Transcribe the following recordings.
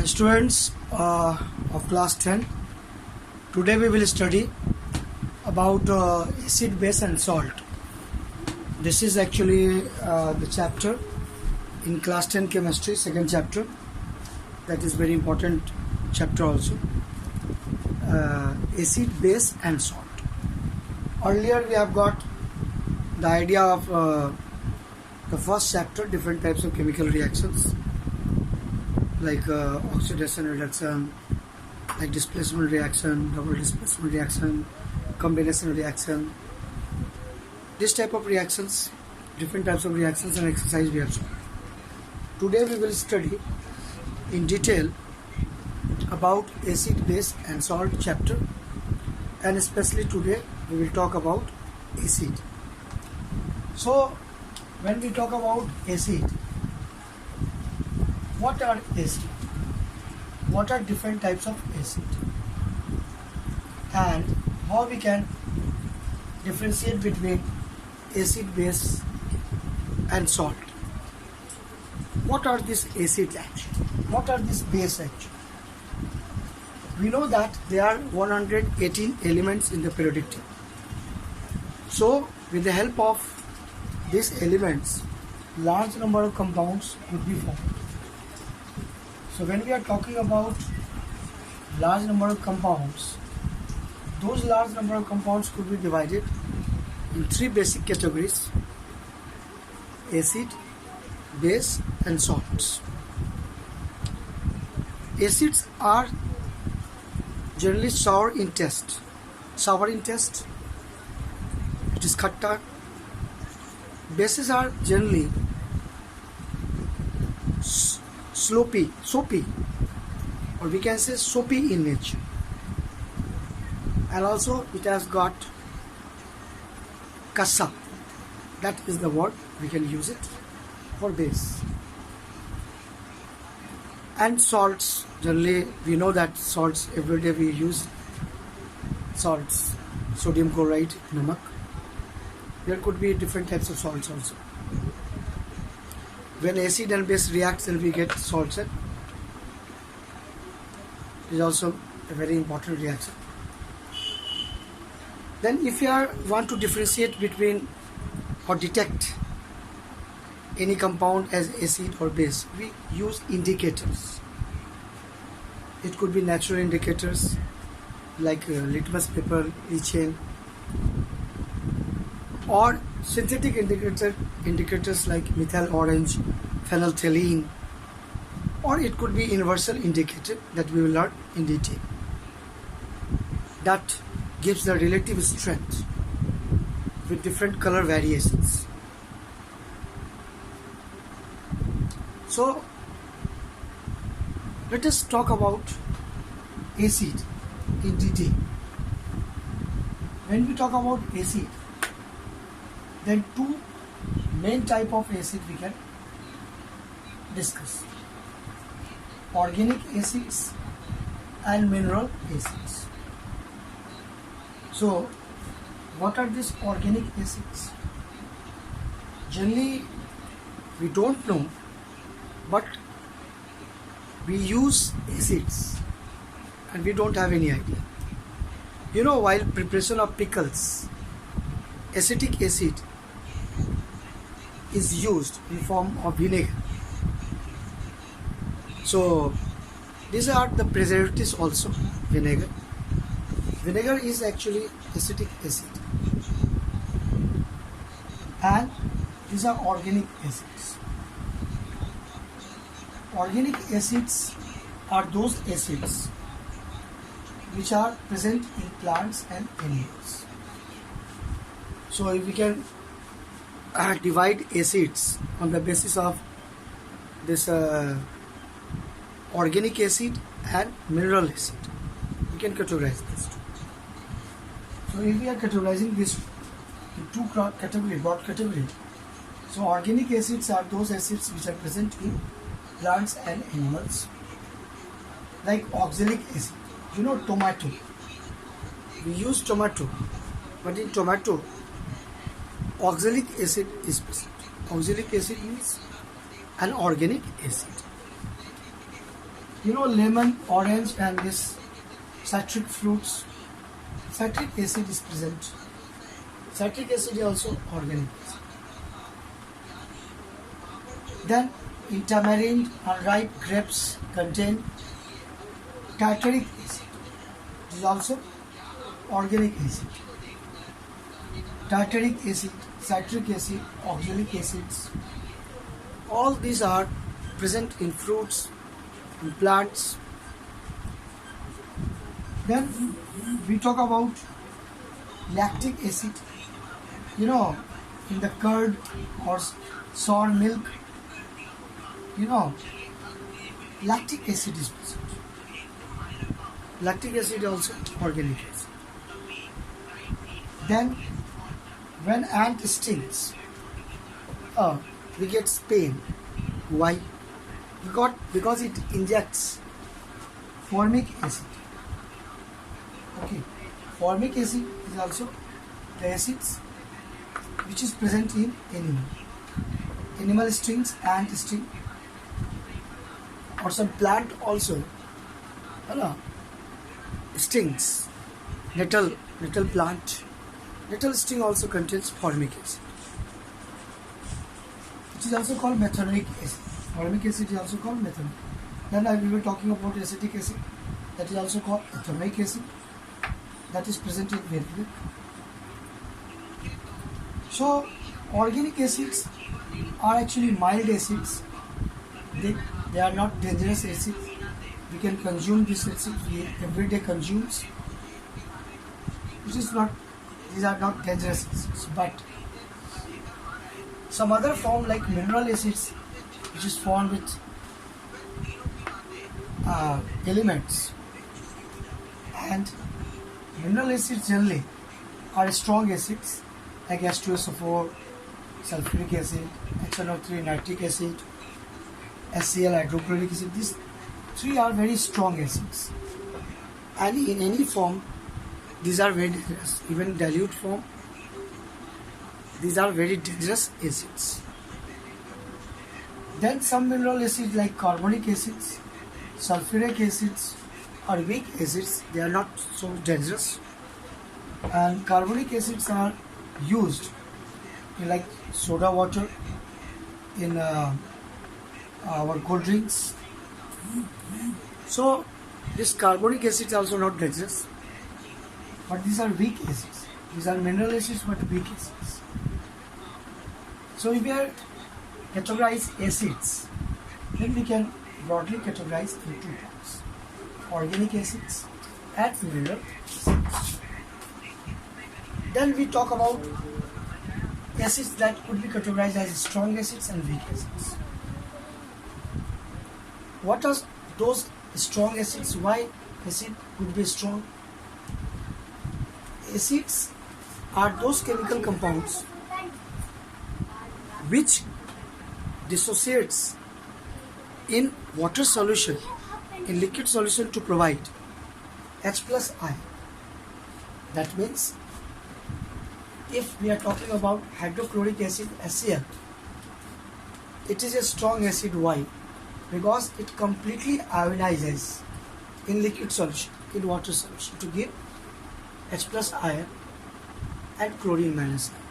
Students of class 10, today we will study about acid, base and salt. This is actually the chapter in class 10 chemistry, second chapter. That is very important chapter also. Acid, base and salt. Earlier we have got the idea of the first chapter, different types of chemical reactions like oxidation reduction, like displacement reaction, double displacement reaction, combination reaction. This type of reactions, different types of reactions and exercise we have shown. Today we will study in detail about acid, base and salt chapter, and especially today we will talk about acid. So when we talk about acid, what are acid? What are different types of acid? And how we can differentiate between acid, base and salt? What are these acids actually? What are these base actually? We know that there are 118 elements in the periodic table. So with the help of these elements, large number of compounds could be formed. So when we are talking about large number of compounds, those large number of compounds could be divided in three basic categories: acid, base and salts. Acids are generally sour in taste. It is khatta. Bases are generally soapy, or we can say soapy in nature, and also it has got kassa. That is the word we can use it for base. And salts, generally we know that salts, every day we use salts, sodium chloride, namak. There could be different types of salts also. When acid and base reacts, then we get salts. It is also a very important reaction. Then if you want to differentiate between or detect any compound as acid or base, we use indicators. It could be natural indicators like litmus paper, ethane, or synthetic indicators like methyl orange, phenolphthalein, or it could be universal indicator that we will learn in detail. That gives the relative strength with different color variations. So let us talk about acid in detail. When we talk about acid, then two main type of acid we can discuss: organic acids and mineral acids. So what are these organic acids? Generally we don't know, but we use acids and we don't have any idea. You know, while preparation of pickles, acetic acid is used in form of vinegar. So these are the preservatives also. Vinegar is actually acetic acid, and these are organic acids. Organic acids are those acids which are present in plants and animals. So if we can divide acids on the basis of this organic acid and mineral acid, we can categorize this. So if we are categorizing this in two categories, broad categories, so organic acids are those acids which are present in plants and animals, like oxalic acid. You know, tomato. We use tomato, but in tomato, oxalic acid is present. Oxalic acid means an organic acid. You know, lemon, orange, and this citric fruits. Citric acid is present. Citric acid is also organic acid. Then, in tamarind, unripe grapes contain tartaric acid. It is also organic acid. Tartaric acid, citric acid, oxalic acids, all these are present in fruits, in plants. Then we talk about lactic acid. You know, in the curd or sour milk, you know, lactic acid is present. Lactic acid is also organic acid. Then when ant stings, we get pain. Why? Because it injects formic acid. Okay, formic acid is also the acids which is present in animal. Animal stings, ant sting, or some plant also. Stings. Nettle plant. Nettle sting also contains formic acid. It is also called methanoic acid. Formic acid is also called methanoic. Then we were talking about acetic acid. That is also called ethanoic acid. That is present in milk. So, organic acids are actually mild acids. They are not dangerous acids. We can consume this acid. We everyday consumes. These are not dangerous acids. But some other form like mineral acids, which is formed with elements, and mineral acids generally are strong acids like H2SO4, sulfuric acid, HNO3, nitric acid, HCl, hydrochloric acid. These three are very strong acids, and in any form these are very dangerous. Even dilute form, these are very dangerous acids. Then some mineral acids like carbonic acids, sulfuric acids are weak acids. They are not so dangerous. And carbonic acids are used in like soda water, in our cold drinks. So this carbonic acid is also not dangerous. But these are weak acids. These are mineral acids but weak acids. So if we are categorize acids, then we can broadly categorize in two parts: organic acids and mineral acids. Then we talk about acids that could be categorized as strong acids and weak acids. What are those strong acids? Why acid could be strong? Acids are those chemical compounds which dissociates in water solution, in liquid solution, to provide H plus ion. That means if we are talking about hydrochloric acid, HCl, it is a strong acid. Why? Because it completely ionizes in liquid solution, in water solution, to give H plus ion and chlorine minus ion.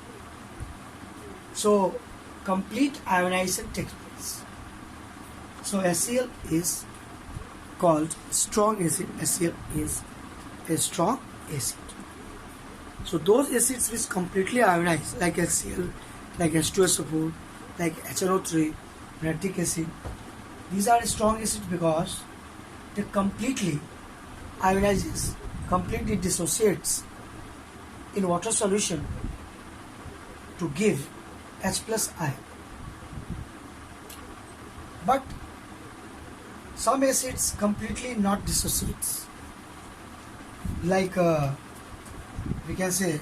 So complete ionization takes place. So HCl is called strong acid. HCl is a strong acid. So those acids which completely ionize, like HCl, like H2SO4, like HNO3, nitric acid, these are strong acids because they completely ionizes, completely dissociates in water solution to give H plus ion. But some acids completely not dissociates, like we can say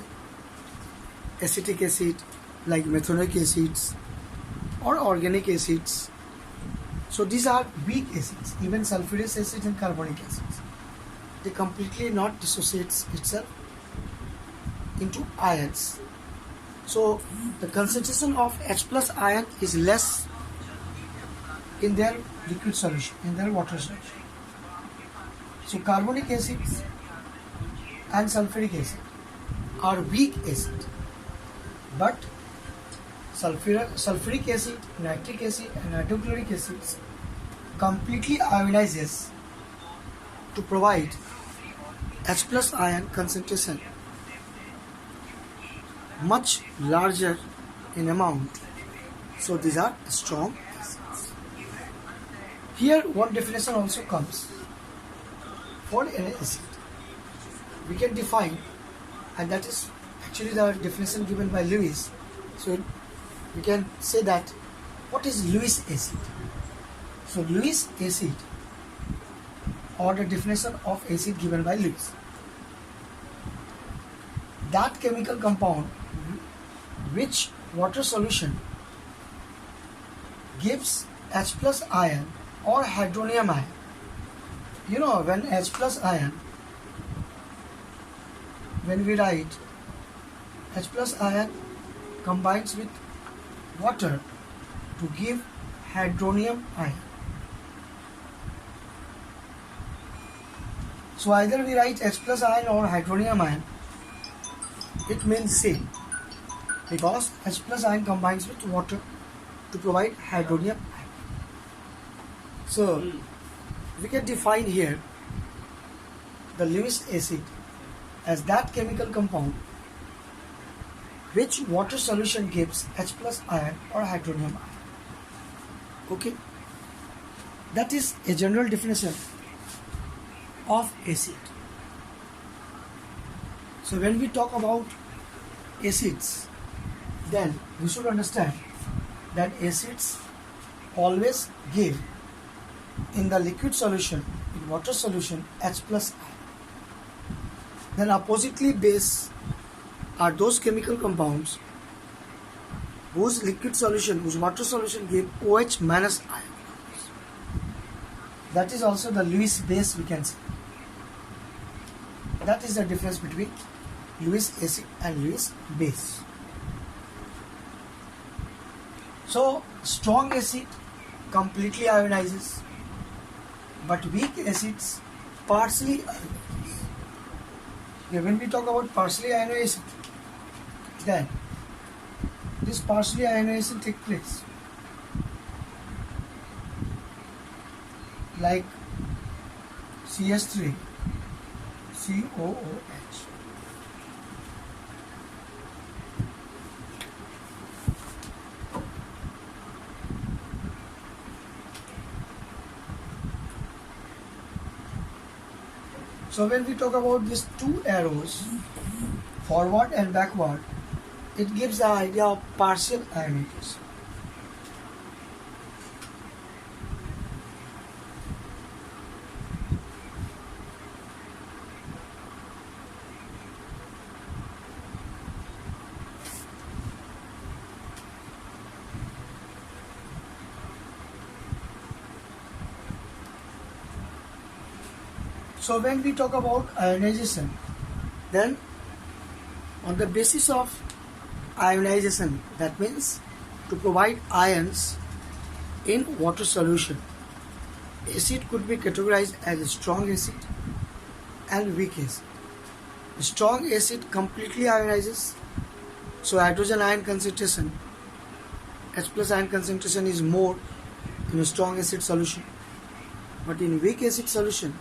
acetic acid, like methanoic acids or organic acids. So these are weak acids. Even sulfuric acid and carbonic acids, they completely not dissociates itself into ions. So the concentration of H plus ion is less in their liquid solution, in their water solution. So carbonic acids and sulfuric acid are weak acid, but sulfuric acid, nitric acid and hydrochloric acids completely ionizes to provide H plus ion concentration much larger in amount. So these are strong acids. Here one definition also comes for an acid. We can define, and that is actually the definition given by Lewis. So we can say that what is Lewis acid? So Lewis acid, or the definition of acid given by Lewis, that chemical compound which water solution gives H plus ion or hydronium ion. You know, when H plus ion, when we write H plus ion combines with water to give hydronium ion. So either we write H plus ion or hydronium ion, it means same, because H plus ion combines with water to provide hydronium ion. So we can define here the Lewis acid as that chemical compound which water solution gives H plus ion or hydronium ion. Okay, that is a general definition of acid. So when we talk about acids, then we should understand that acids always give in the liquid solution, in water solution, H plus ion. Then oppositely base are those chemical compounds whose liquid solution, whose water solution give OH minus ion. That is also the Lewis base, we can say. That is the difference between Lewis acid and Lewis base. So strong acid completely ionizes, but weak acids partially ionizes. Okay, when we talk about partially ionized, then this partially ionization takes place like CS3 COOH. So when we talk about these two arrows, forward and backward, it gives the idea of partial ionization. So when we talk about ionization, then on the basis of ionization, that means to provide ions in water solution, acid could be categorized as a strong acid and weak acid. Strong acid completely ionizes, so hydrogen ion concentration, H plus ion concentration is more in a strong acid solution, but in weak acid solution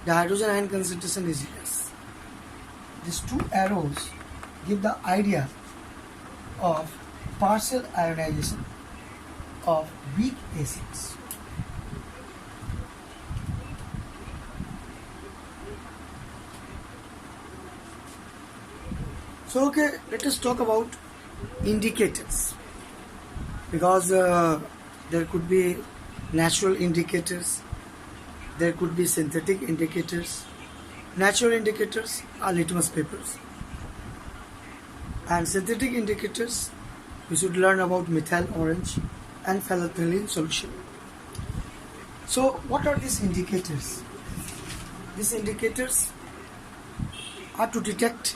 the hydrogen ion concentration is less. These two arrows give the idea of partial ionization of weak acids. So okay, let us talk about indicators, because there could be natural indicators, there could be synthetic indicators. Natural indicators are litmus papers, and synthetic indicators we should learn about methyl orange and phenolphthalein solution. So what are these indicators? These indicators are to detect,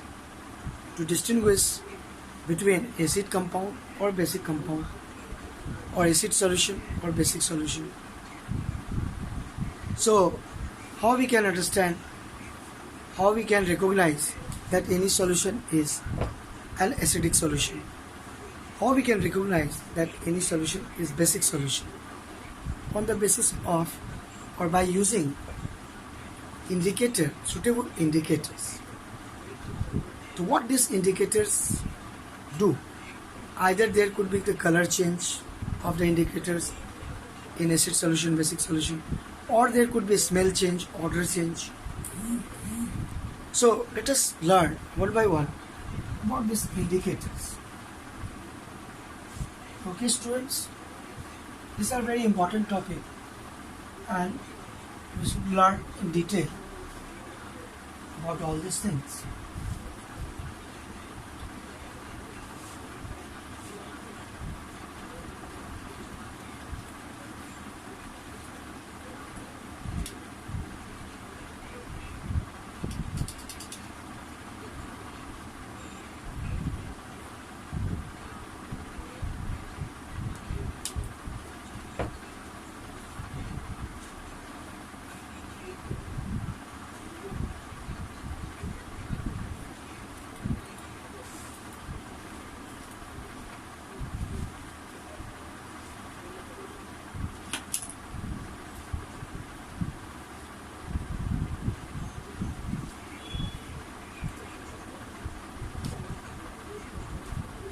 to distinguish between acid compound or basic compound, or acid solution or basic solution. So how we can understand, how we can recognize that any solution is an acidic solution, how we can recognize that any solution is basic solution, on the basis of or by using suitable indicators. So what these indicators do, either there could be the color change of the indicators in acid solution, basic solution, or there could be smell change, odor change. So let us learn one by one about these indicators. Okay students, these are very important topic and we should learn in detail about all these things.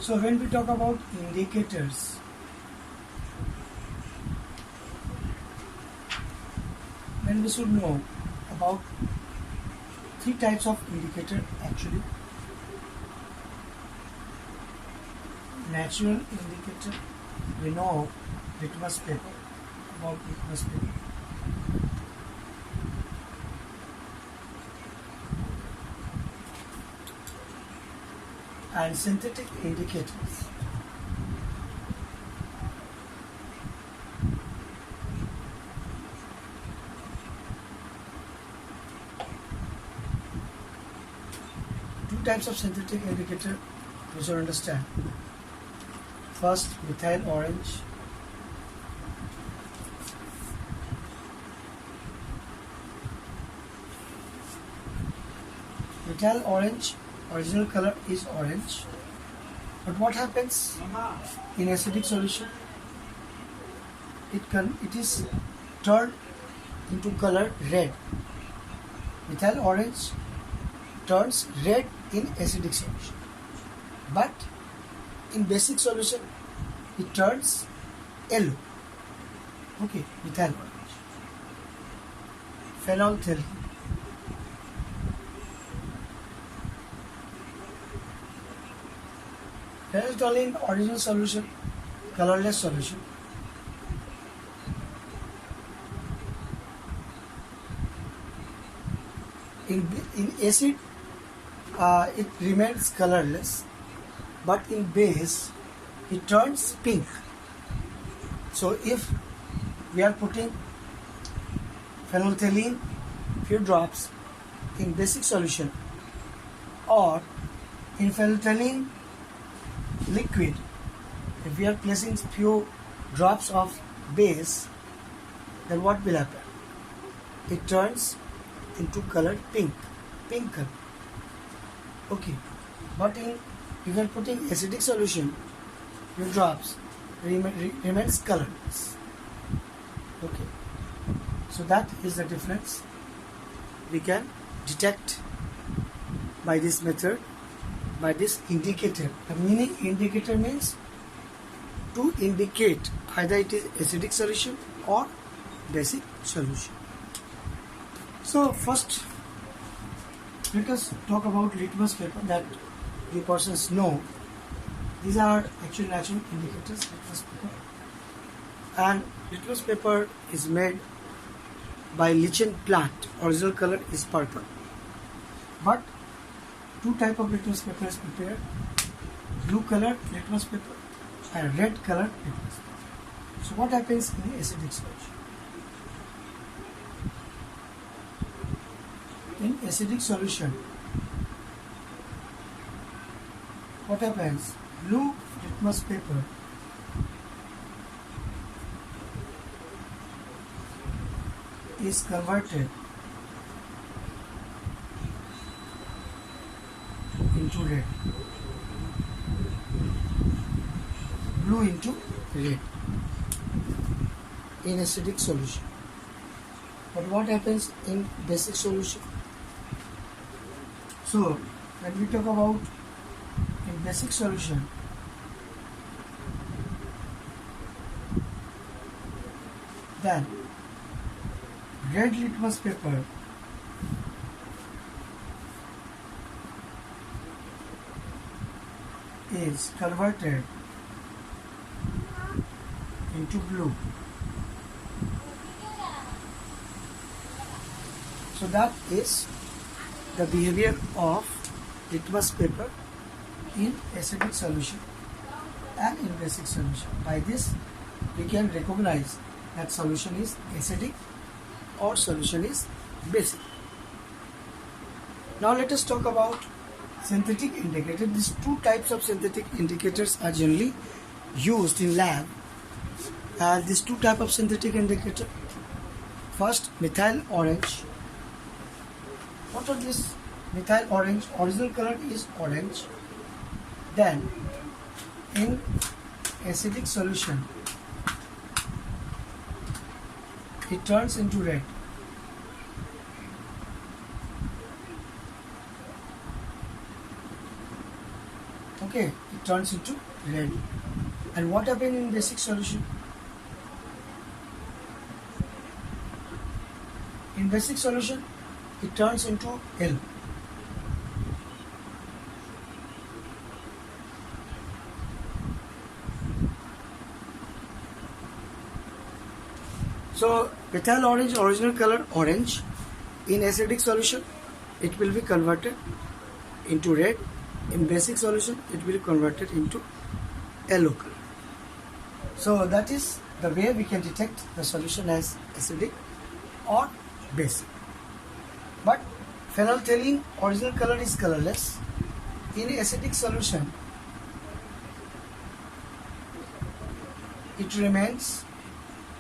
So when we talk about indicators, then we should know about three types of indicator actually. Natural indicator, we know litmus paper, about litmus paper. And synthetic indicators. Two types of synthetic indicator we should understand. First, methyl orange. Methyl orange, original color is orange, but what happens in acidic solution? It is turned into color red. Methyl orange turns red in acidic solution, but in basic solution it turns yellow. Okay, methyl orange. Phenolphthalein. Phenolphthalein, original solution, colorless solution. In acid, it remains colorless, but in base, it turns pink. So if we are putting phenolphthalein few drops in basic solution or in phenolphthalein liquid, if we are placing few drops of base, then what will happen? It turns into color pink color. Okay, but if you are putting acidic solution, few drops remains colorless. Okay, so that is the difference we can detect by this method, by this indicator. The meaning indicator means to indicate either it is acidic solution or basic solution. So first let us talk about litmus paper that the persons know. These are actually natural indicators, litmus paper. And litmus paper is made by lichen plant. Original color is purple. But two type of litmus paper is prepared: blue color litmus paper and red color litmus paper. So what happens in acidic solution? In acidic solution, what happens? Blue litmus paper is converted into red, blue into red in acidic solution. But what happens in basic solution? So when we talk about in basic solution, then red litmus paper is converted into blue. So that is the behavior of litmus paper in acidic solution and in basic solution. By this we can recognize that solution is acidic or solution is basic. Now let us talk about synthetic indicator. These two types of synthetic indicators are generally used in lab. These two types of synthetic indicator. First, methyl orange. What are this? Methyl orange, original color is orange. Then in acidic solution it turns into red. Okay, it turns into red. And what happens in basic solution? In basic solution it turns into L. So methyl orange, original color orange, in acidic solution it will be converted into red. In basic solution it will be converted into yellow color. So that is the way we can detect the solution as acidic or basic. But phenolphthalein original color is colorless. In acidic solution it remains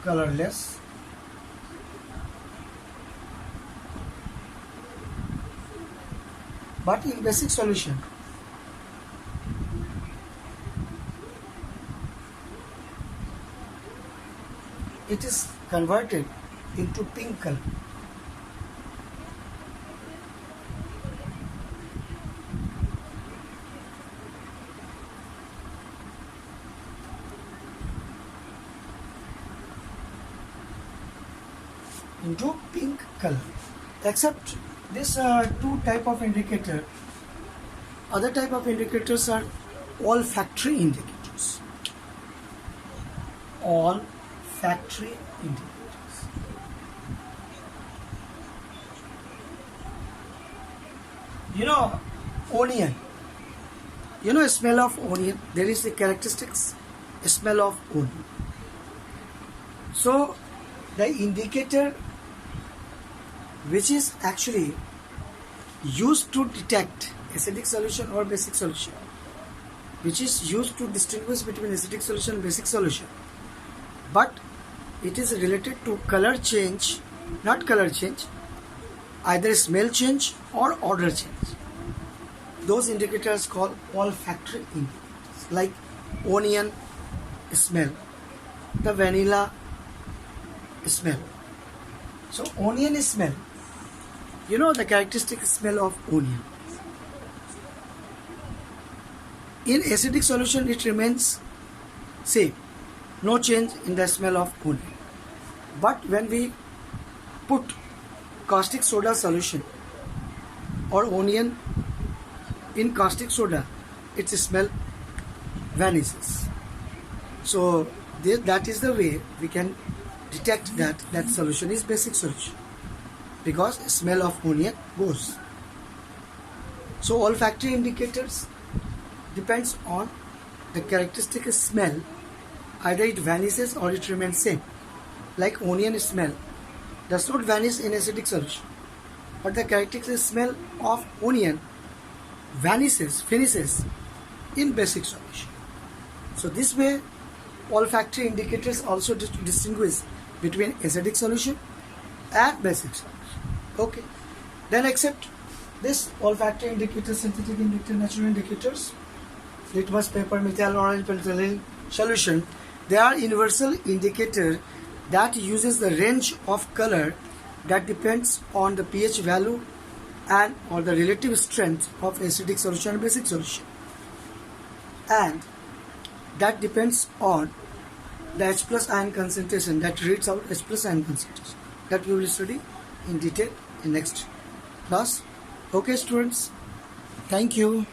colorless. But in basic solution it is converted into pink color. Into pink color. Except this two type of indicator, other type of indicators are olfactory indicators. Olfactory indicators. You know, onion. You know, smell of onion. There is a characteristics smell of onion. So the indicator which is actually used to detect acidic solution or basic solution, which is used to distinguish between acidic solution and basic solution, but it is related to color change, not color change, either smell change or odor change. Those indicators called olfactory indicators, like onion smell, the vanilla smell. So onion smell, you know the characteristic smell of onion. In acidic solution it remains same, no change in the smell of onion. But when we put caustic soda solution or onion in caustic soda, its smell vanishes. So that is the way we can detect that solution is basic solution, because smell of onion goes. So olfactory indicators depends on the characteristic smell, either it vanishes or it remains same. Like onion smell does not vanish in acidic solution, but the characteristic smell of onion finishes in basic solution. So this way olfactory indicators also distinguish between acidic solution and basic solution. Okay. Then except This olfactory indicators, synthetic indicator, natural indicators, litmus paper, methyl orange pentylene solution, they are universal indicator that uses the range of color that depends on the pH value and or the relative strength of acidic solution and basic solution, and that depends on the H plus ion concentration, that reads out H plus ion concentration, that we will study in detail in next class. Okay students, thank you.